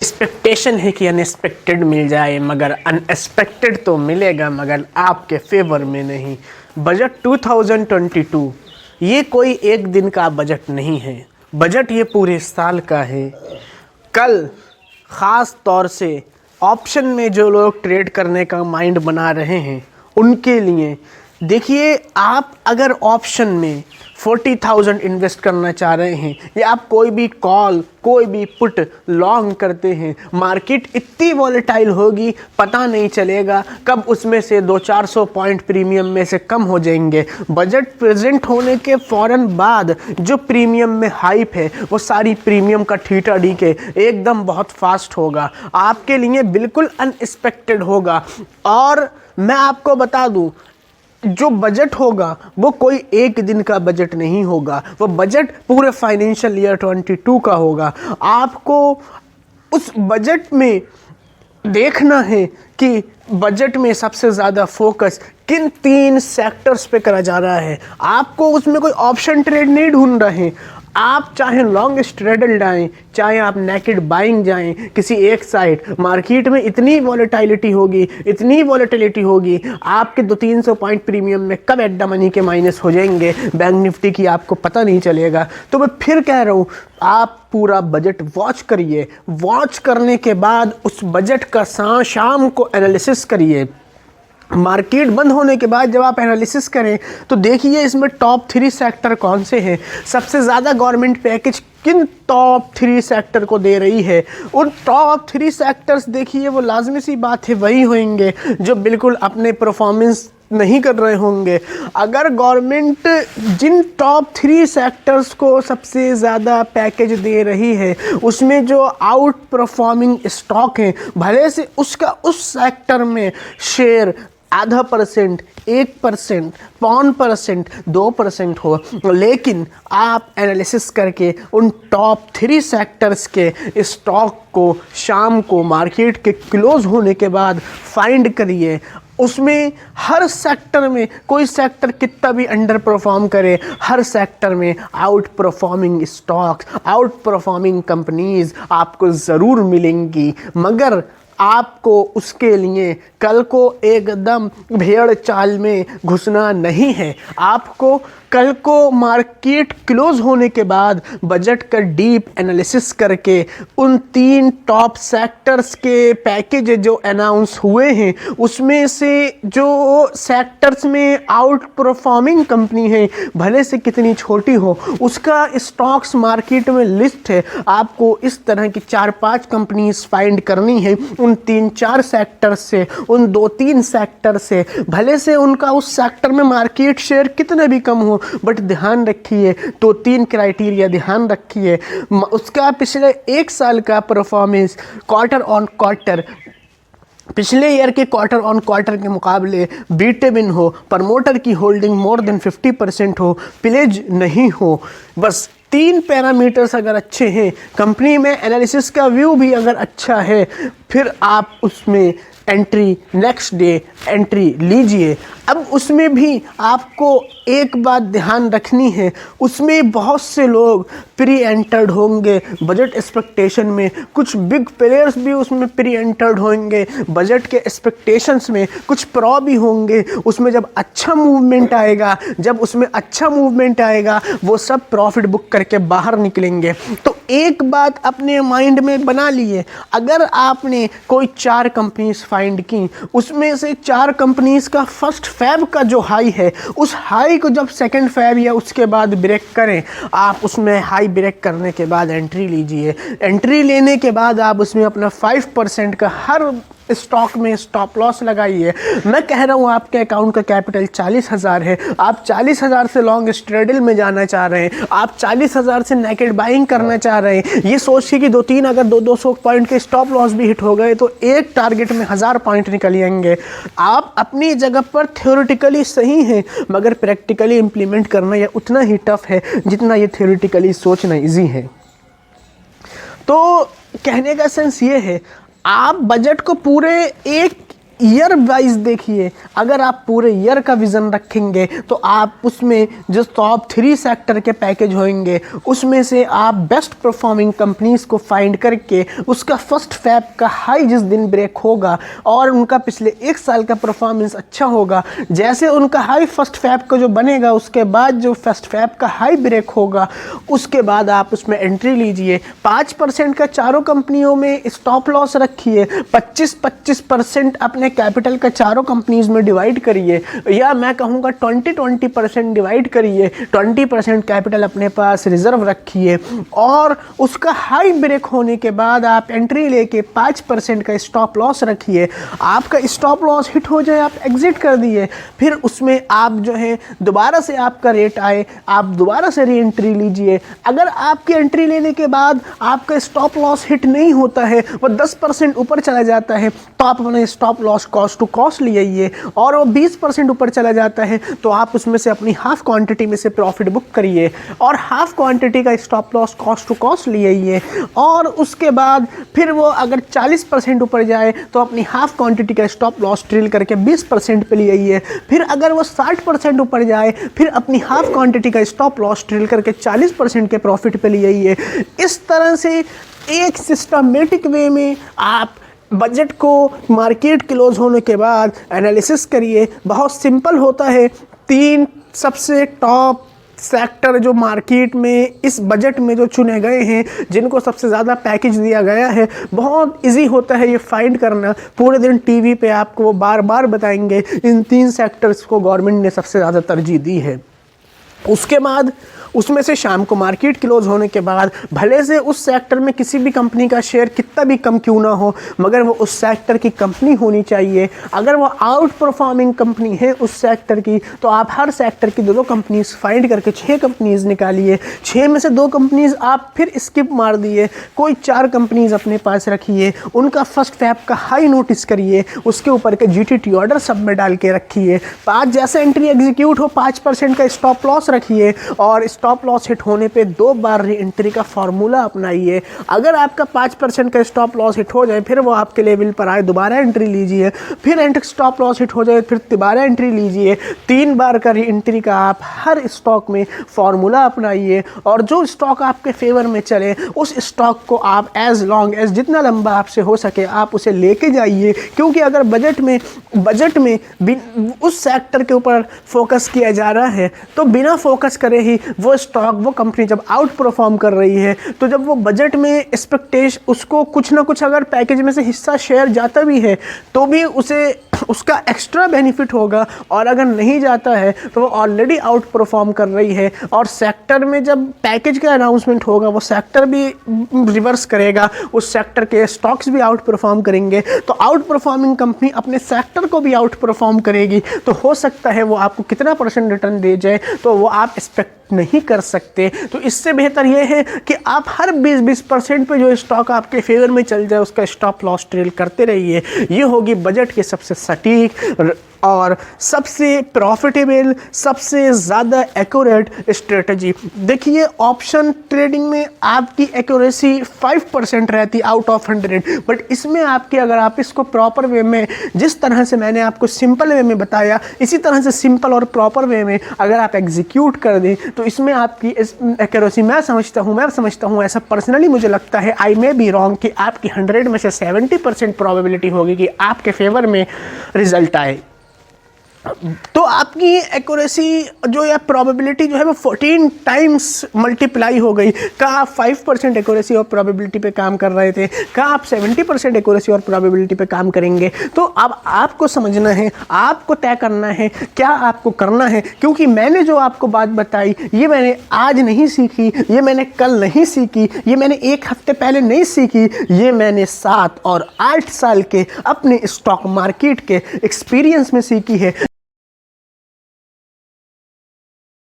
Expectation है कि unexpected मिल जाए, मगर अनएक्सपेक्टेड तो मिलेगा, मगर आपके फेवर में नहीं। बजट 2022 ये कोई एक दिन का बजट नहीं है, बजट ये पूरे साल का है। कल ख़ास तौर से ऑप्शन में जो लोग ट्रेड करने का माइंड बना रहे हैं उनके लिए देखिए, आप अगर ऑप्शन में 40,000 इन्वेस्ट करना चाह रहे हैं या आप कोई भी कॉल कोई भी पुट लॉन्ग करते हैं, मार्केट इतनी वॉलेटाइल होगी, पता नहीं चलेगा कब उसमें से 200-400 पॉइंट प्रीमियम में से कम हो जाएंगे। बजट प्रेजेंट होने के फ़ौरन बाद जो प्रीमियम में हाइप है वो सारी प्रीमियम का ठीटा डी के एकदम बहुत फास्ट होगा, आपके लिए बिल्कुल अनएक्सपेक्टेड होगा। और मैं आपको बता दूं, जो बजट होगा वो कोई एक दिन का बजट नहीं होगा, वो बजट पूरे फाइनेंशियल ईयर 22 का होगा। आपको उस बजट में देखना है कि बजट में सबसे ज़्यादा फोकस किन 3 सेक्टर्स पे करा जा रहा है। आपको उसमें कोई ऑप्शन ट्रेड नहीं ढूंढ रहे हैं, आप चाहे लॉन्ग स्ट्रेडल जाएं, चाहे आप नेकेड बाइंग जाएं, किसी एक साइड मार्केट में इतनी वॉलेटिलिटी होगी, आपके 200-300 पॉइंट प्रीमियम में कब एट द मनी के माइनस हो जाएंगे बैंक निफ्टी की, आपको पता नहीं चलेगा। तो मैं फिर कह रहा हूँ, आप पूरा बजट वॉच करिए, वॉच करने के बाद उस बजट का शाम को एनालिसिस करिए। मार्केट बंद होने के बाद जब आप एनालिसिस करें तो देखिए इसमें टॉप 3 सेक्टर कौन से हैं, सबसे ज़्यादा गवर्नमेंट पैकेज किन टॉप 3 सेक्टर को दे रही है। उन टॉप 3 सेक्टर्स देखिए, वो लाजमी सी बात है वही होंगे जो बिल्कुल अपने परफॉर्मेंस नहीं कर रहे होंगे। अगर गवर्नमेंट जिन टॉप 3 सेक्टर्स को सबसे ज़्यादा पैकेज दे रही है उसमें जो आउट परफॉर्मिंग स्टॉक हैं, भले से उसका उस सेक्टर में शेयर 0.5%, 1%, 0.5%, 2% हो, लेकिन आप एनालिसिस करके उन टॉप 3 सेक्टर्स के स्टॉक को शाम को मार्केट के क्लोज होने के बाद फाइंड करिए। उसमें हर सेक्टर में कोई सेक्टर कितना भी अंडर परफॉर्म करे, हर सेक्टर में out performing stocks, out performing companies आपको ज़रूर मिलेंगी, मगर आपको उसके लिए कल को एकदम भेड़ चाल में घुसना नहीं है। आपको कल को मार्केट क्लोज होने के बाद बजट का डीप एनालिसिस करके उन 3 टॉप सेक्टर्स के पैकेज जो अनाउंस हुए हैं उसमें से जो सेक्टर्स में आउट परफॉर्मिंग कंपनी है, भले से कितनी छोटी हो, उसका स्टॉक्स मार्केट में लिस्ट है। आपको इस तरह की 4-5 कंपनीज फाइंड करनी है उन 3-4 सेक्टर से, उन 2-3 सेक्टर से, भले से उनका उस सेक्टर में मार्केट शेयर कितना भी कम हो, बट ध्यान रखिए 2-3 क्राइटेरिया ध्यान रखिए, उसका पिछले 1 साल का परफॉर्मेंस क्वार्टर ऑन क्वार्टर, पिछले ईयर के क्वार्टर ऑन क्वार्टर के मुकाबले बीटेबिन हो, प्रमोटर की होल्डिंग मोर देन 50% हो, प्लेज नहीं हो, बस 3 पैरामीटर्स अगर अच्छे हैं, कंपनी में एनालिसिस का व्यू भी अगर अच्छा है, फिर आप उसमें एंट्री नेक्स्ट डे एंट्री लीजिए। अब उसमें भी आपको एक बात ध्यान रखनी है, उसमें बहुत से लोग प्री एंटर्ड होंगे बजट एक्सपेक्टेशन में, कुछ बिग प्लेयर्स भी उसमें प्री एंटर्ड होंगे बजट के एक्सपेक्टेशंस में, कुछ प्रो भी होंगे। उसमें जब अच्छा मूवमेंट आएगा वो सब प्रॉफिट बुक करके बाहर निकलेंगे। तो एक बात अपने माइंड में बना लिए, अगर आपने कोई 4 कंपनीज फाइंड की, उसमें से 4 कंपनीज का फर्स्ट फेब का जो हाई है, उस हाई को जब सेकंड फेब या उसके बाद ब्रेक करें, आप उसमें हाई ब्रेक करने के बाद एंट्री लीजिए। एंट्री लेने के बाद आप उसमें अपना 5% का हर स्टॉक में स्टॉप लॉस लगाइए। मैं कह रहा हूँ आपके अकाउंट का कैपिटल 40,000 है, आप 40,000 से लॉन्ग स्ट्रेडल में जाना चाह रहे हैं, आप 40,000 से नेकेड बाइंग करना चाह रहे हैं, ये सोचिए कि 2-3 अगर 200 पॉइंट के स्टॉप लॉस भी हिट हो गए तो एक टारगेट में 1000 पॉइंट निकल जाएंगे। आप अपनी जगह पर थ्योरेटिकली सही हैं, मगर प्रैक्टिकली इम्प्लीमेंट करना यह उतना ही टफ है जितना ये थ्योरेटिकली सोचना ईजी है। तो कहने का सेंस ये है, आप बजट को पूरे एक ईयर वाइज देखिए, अगर आप पूरे ईयर का विज़न रखेंगे तो आप उसमें जो टॉप 3 सेक्टर के पैकेज होंगे उसमें से आप बेस्ट परफॉर्मिंग कंपनीज़ को फाइंड करके उसका फर्स्ट फैब का हाई जिस दिन ब्रेक होगा और उनका पिछले 1 साल का परफॉर्मेंस अच्छा होगा, जैसे उनका हाई फर्स्ट फैब का जो बनेगा उसके बाद जो फर्स्ट फैब का हाई ब्रेक होगा उसके बाद आप उसमें एंट्री लीजिए। 5% का चारों कंपनियों में स्टॉप लॉस रखिए, 25% अपने कैपिटल का चारों कंपनीज में डिवाइड करिए, या मैं कहूँगा 20% डिवाइड करिए, 20% कैपिटल अपने पास रिजर्व रखिए और उसका हाई ब्रेक होने के बाद आप एंट्री लेके 5% का स्टॉप लॉस रखिए। आपका स्टॉप लॉस हिट हो जाए आप एग्जिट कर दिए, फिर उसमें आप जो है दोबारा से आपका रेट आए आप दोबारा से री एंट्री लीजिए। अगर आपकी एंट्री लेने के बाद आपका स्टॉप लॉस हिट नहीं होता है, वो 10% ऊपर चला जाता है तो आप अपने stop loss cost to cost ले आइए, और वो 20% ऊपर चला जाता है तो आप उसमें से अपनी हाफ क्वांटिटी में से प्रॉफिट बुक करिए और हाफ क्वांटिटी का stop loss cost to cost ले आइए। और उसके बाद फिर वो अगर 40% ऊपर जाए तो अपनी हाफ क्वांटिटी का स्टॉप लॉस ड्रिल करके 20% पे ले आइए। फिर अगर वो 60% ऊपर जाए फिर अपनी हाफ क्वांटिटी का स्टॉप लॉस ड्रिल करके 40% के प्रॉफिट पे ले आइए। इस तरह से एक सिस्टमेटिक वे में आप बजट को मार्केट क्लोज होने के बाद एनालिसिस करिए। बहुत सिंपल होता है, 3 सबसे टॉप सेक्टर जो मार्केट में इस बजट में जो चुने गए हैं जिनको सबसे ज़्यादा पैकेज दिया गया है, बहुत इजी होता है ये फाइंड करना। पूरे दिन टीवी पे आपको वो बार बार बताएंगे इन 3 सेक्टर्स को गवर्नमेंट ने सबसे ज़्यादा तरजीह दी है। उसके बाद उसमें से शाम को मार्केट क्लोज होने के बाद भले से उस सेक्टर में किसी भी कंपनी का शेयर कितना भी कम क्यों ना हो, मगर वो उस सेक्टर की कंपनी होनी चाहिए। अगर वो आउट परफॉर्मिंग कंपनी है उस सेक्टर की तो आप हर सेक्टर की 2 कंपनीज फाइंड करके 6 कंपनीज निकालिए। 6 में से 2 कंपनीज आप फिर स्किप मार दिए, कोई 4 कंपनीज अपने पास रखिए, उनका फर्स्ट फैब का हाई नोटिस करिए, उसके ऊपर के जीटीटी ऑर्डर सब में डाल के रखिए। 5 जैसे एंट्री एग्जीक्यूट हो 5% का स्टॉप लॉस रखिए और स्टॉप लॉस हिट होने पे 2 बार री एंट्री का फॉर्मूला अपनाइए। अगर आपका 5% का स्टॉप लॉस हिट हो जाए फिर वो आपके लेवल पर आए दोबारा एंट्री लीजिए, फिर स्टॉप लॉस हिट हो जाए फिर दोबारा एंट्री लीजिए। 3 बार का री एंट्री का आप हर स्टॉक में फॉर्मूला अपनाइए और जो स्टॉक आपके फेवर में चले उस स्टॉक को आप एज लॉन्ग एज जितना लंबा आपसे हो सके आप उसे लेके जाइए। क्योंकि अगर बजट में उस सेक्टर के ऊपर फोकस किया जा रहा है तो बिना फोकस करे ही वो स्टॉक वो कंपनी जब आउट परफॉर्म कर रही है तो जब वो बजट में एक्सपेक्टेशन उसको कुछ ना कुछ अगर पैकेज में से हिस्सा शेयर जाता भी है तो भी उसे उसका एक्स्ट्रा बेनिफिट होगा, और अगर नहीं जाता है तो वो ऑलरेडी आउट परफॉर्म कर रही है। और सेक्टर में जब पैकेज का अनाउंसमेंट होगा वो सेक्टर भी रिवर्स करेगा, उस सेक्टर के स्टॉक्स भी आउट परफॉर्म करेंगे, तो आउट परफॉर्मिंग कंपनी अपने सेक्टर को भी आउट परफॉर्म करेगी। तो हो सकता है वो आपको कितना % रिटर्न दे जाए तो वो आप एक्सपेक्ट नहीं कर सकते। तो इससे बेहतर ये है कि आप हर 20% पे जो स्टॉक आपके फेवर में चल जाए उसका स्टॉप लॉस ट्रेल करते रहिए। ये होगी बजट के सबसे सटीक और सबसे प्रॉफिटेबल, सबसे ज़्यादा एक्यूरेट स्ट्रेटजी। देखिए ऑप्शन ट्रेडिंग में आपकी एक्यूरेसी 5% रहती है आउट ऑफ 100, बट इसमें आपकी अगर आप इसको प्रॉपर वे में जिस तरह से मैंने आपको सिंपल वे में बताया इसी तरह से सिंपल और प्रॉपर वे में अगर आप एग्जीक्यूट कर दें तो इसमें आपकी एक्यूरेसी मैं समझता हूँ ऐसा पर्सनली मुझे लगता है, आई मे बी रॉन्ग, कि आपकी 100 में से 70% प्रोबेबिलिटी होगी कि आपके फेवर में रिजल्ट आए। तो आपकी एक्यूरेसी जो या प्रोबेबिलिटी जो है वो 14 टाइम्स मल्टीप्लाई हो गई। का आप 5% एक्यूरेसी और प्रोबेबिलिटी पे काम कर रहे थे, का आप 70% एक्यूरेसी और प्रोबेबिलिटी पे काम करेंगे। तो अब आपको समझना है, आपको तय करना है क्या आपको करना है। क्योंकि मैंने जो आपको बात बताई ये मैंने आज नहीं सीखी, ये मैंने कल नहीं सीखी, ये मैंने 1 हफ्ते पहले नहीं सीखी, ये मैंने 7 और 8 साल के अपने स्टॉक मार्केट के एक्सपीरियंस में सीखी है।